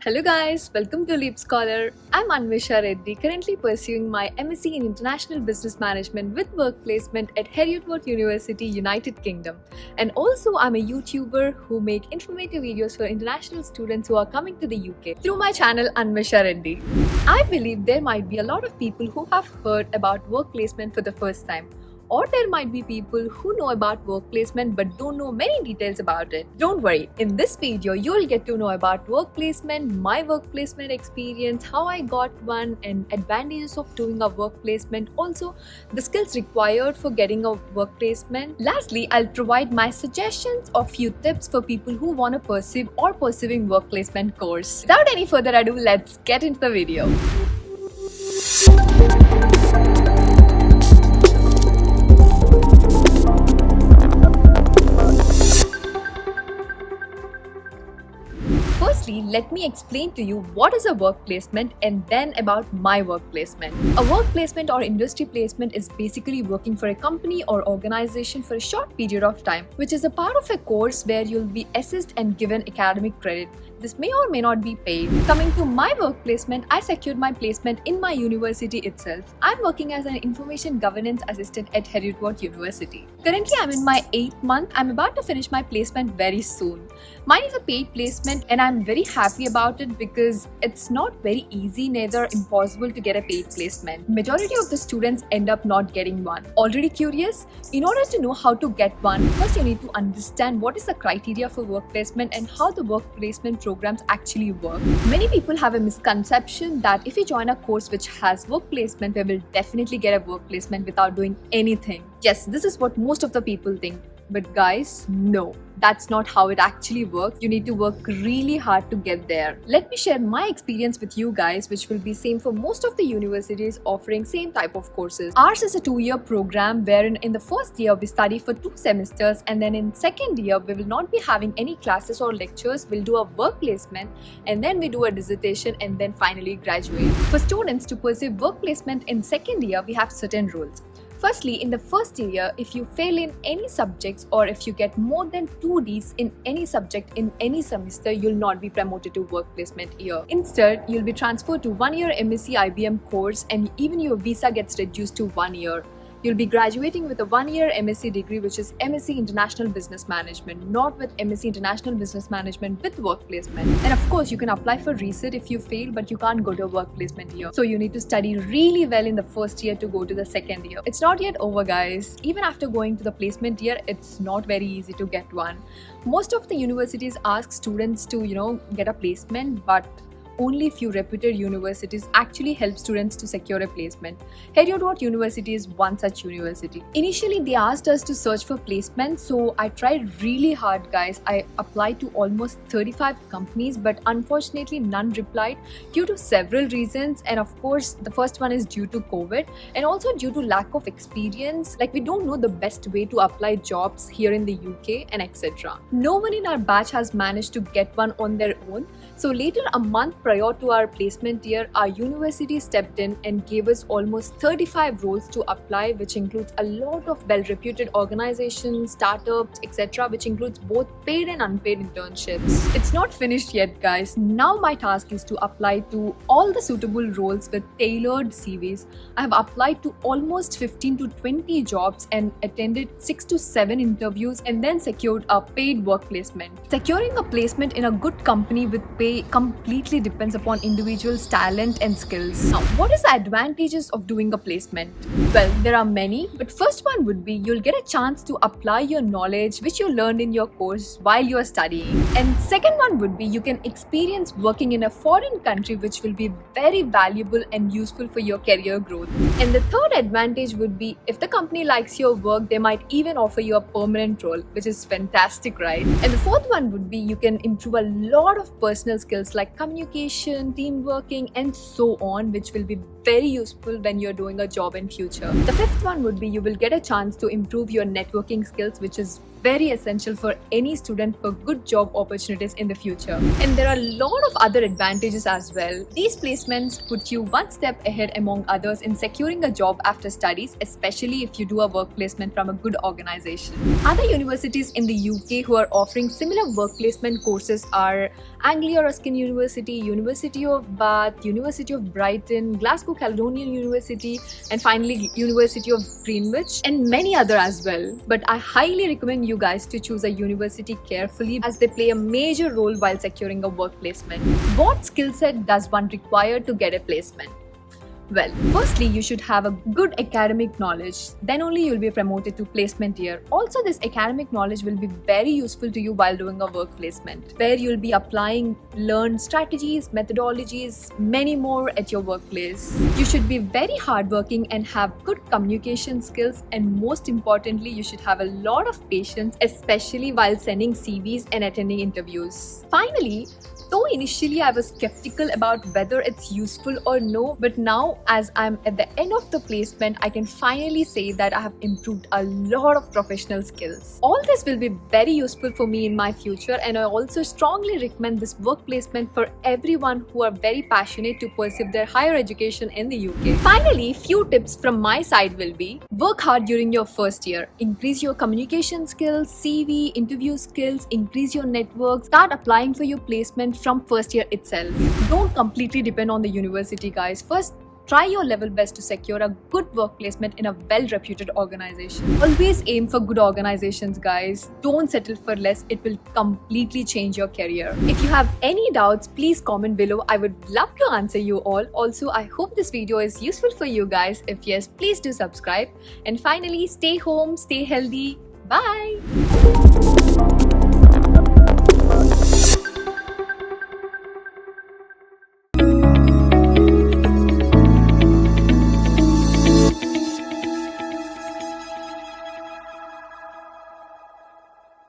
Hello guys, welcome to Leap Scholar. I'm Animisha Reddy, currently pursuing my M.Sc in International Business Management with work placement at Heriotwatt University, United Kingdom. And also I'm a YouTuber who make informative videos for international students who are coming to the UK through my channel Animisha Reddy. I believe there might be a lot of people who have heard about work placement for the first time. Or there might be people who know about work placement but don't know many details about it. Don't worry, in this video you'll get to know about work placement, my work placement experience, how I got one, and advantages of doing a work placement, also the skills required for getting a work placement. Lastly, I'll provide my suggestions or few tips for people who want to pursue or pursuing work placement course. Without any further ado, let's get into the video. Firstly, let me explain to you what is a work placement and then about my work placement. A work placement or industry placement is basically working for a company or organization for a short period of time, which is a part of a course where you'll be assessed and given academic credit. This may or may not be paid. Coming to my work placement, I secured my placement in my university itself. I'm working as an information governance assistant at Heriotwatt University. Currently, I'm in my 8th month. I'm about to finish my placement very soon. Mine is a paid placement and I'm very happy about it because it's not very easy, neither impossible to get a paid placement. Majority of the students end up not getting one. Already curious? In order to know how to get one, first you need to understand what is the criteria for work placement and how the work placement programs actually work. Many people have a misconception that if you join a course which has work placement, we will definitely get a work placement without doing anything. Yes, this is what most of the people think. But guys, no. That's not how it actually works. You need to work really hard to get there. Let me share my experience with you guys, which will be same for most of the universities offering same type of courses. Ours is a 2-year program wherein in the first year we study for 2 semesters, and then in second year we will not be having any classes or lectures. We'll do a work placement and then we do a dissertation and then finally graduate. For students to pursue work placement in second year, we have certain rules. Firstly, in the first year, if you fail in any subjects or if you get more than 2 Ds in any subject in any semester, you'll not be promoted to work placement year. Instead, you'll be transferred to 1-year M.Sc IBM course and even your visa gets reduced to 1 year. You'll be graduating with a 1-year M.Sc degree, which is M.Sc International Business Management, not with M.Sc International Business Management with work placement. And of course, you can apply for resit if you fail, but you can't go to a work placement year. So you need to study really well in the first year to go to the second year. It's not yet over, guys. Even after going to the placement year, it's not very easy to get one. Most of the universities ask students to, get a placement, but only few reputed universities actually help students to secure a placement. Heriotwatt University is one such university. Initially, they asked us to search for placements, so I tried really hard, guys. I applied to almost 35 companies, but unfortunately none replied due to several reasons. And of course, the first one is due to COVID and also due to lack of experience. Like, we don't know the best way to apply jobs here in the UK and etc. No one in our batch has managed to get one on their own. So later, a month prior to our placement year, our university stepped in and gave us almost 35 roles to apply, which includes a lot of well-reputed organizations, startups, etc., which includes both paid and unpaid internships. It's not finished yet, guys. Now my task is to apply to all the suitable roles with tailored CVs. I have applied to almost 15 to 20 jobs and attended 6 to 7 interviews and then secured a paid work placement. Securing a placement in a good company with pay completely depends upon individuals' talent and skills. Now, what is the advantages of doing a placement? Well, there are many, but first one would be you'll get a chance to apply your knowledge which you learned in your course while you are studying. And second one would be you can experience working in a foreign country, which will be very valuable and useful for your career growth. And the third advantage would be if the company likes your work, they might even offer you a permanent role, which is fantastic, right? And the fourth one would be you can improve a lot of personal skills like communication, team working, and so on, which will be very useful when you're doing a job in future. The fifth one would be you will get a chance to improve your networking skills, which is very essential for any student for good job opportunities in the future. And there are a lot of other advantages as well. These placements put you one step ahead among others in securing a job after studies, especially if you do a work placement from a good organization. Other universities in the UK who are offering similar work placement courses are Anglia Ruskin University, University of Bath, University of Brighton, Glasgow Caledonian University, and finally University of Greenwich, and many other as well. But I highly recommend you guys to choose a university carefully as they play a major role while securing a work placement. What skill set does one require to get a placement? Well, firstly, you should have a good academic knowledge. Then only you'll be promoted to placement year. Also, this academic knowledge will be very useful to you while doing a work placement, where you'll be applying learned strategies, methodologies, many more at your workplace. You should be very hardworking and have good communication skills, and most importantly, you should have a lot of patience, especially while sending CVs and attending interviews. Finally, though initially I was skeptical about whether it's useful or no, but now as I'm at the end of the placement, I can finally say that I have improved a lot of professional skills. All this will be very useful for me in my future, and I also strongly recommend this work placement for everyone who are very passionate to pursue their higher education in the UK. Finally, few tips from my side will be: work hard during your first year, increase your communication skills, CV, interview skills, increase your network, start applying for your placement from first year itself. Don't completely depend on the university, guys. First, try your level best to secure a good work placement in a well-reputed organization. Always aim for good organizations, guys. Don't settle for less. It will completely change your career. If you have any doubts, please comment below. I would love to answer you all. Also, I hope this video is useful for you guys. If yes, please do subscribe. And finally, stay home, stay healthy. Bye!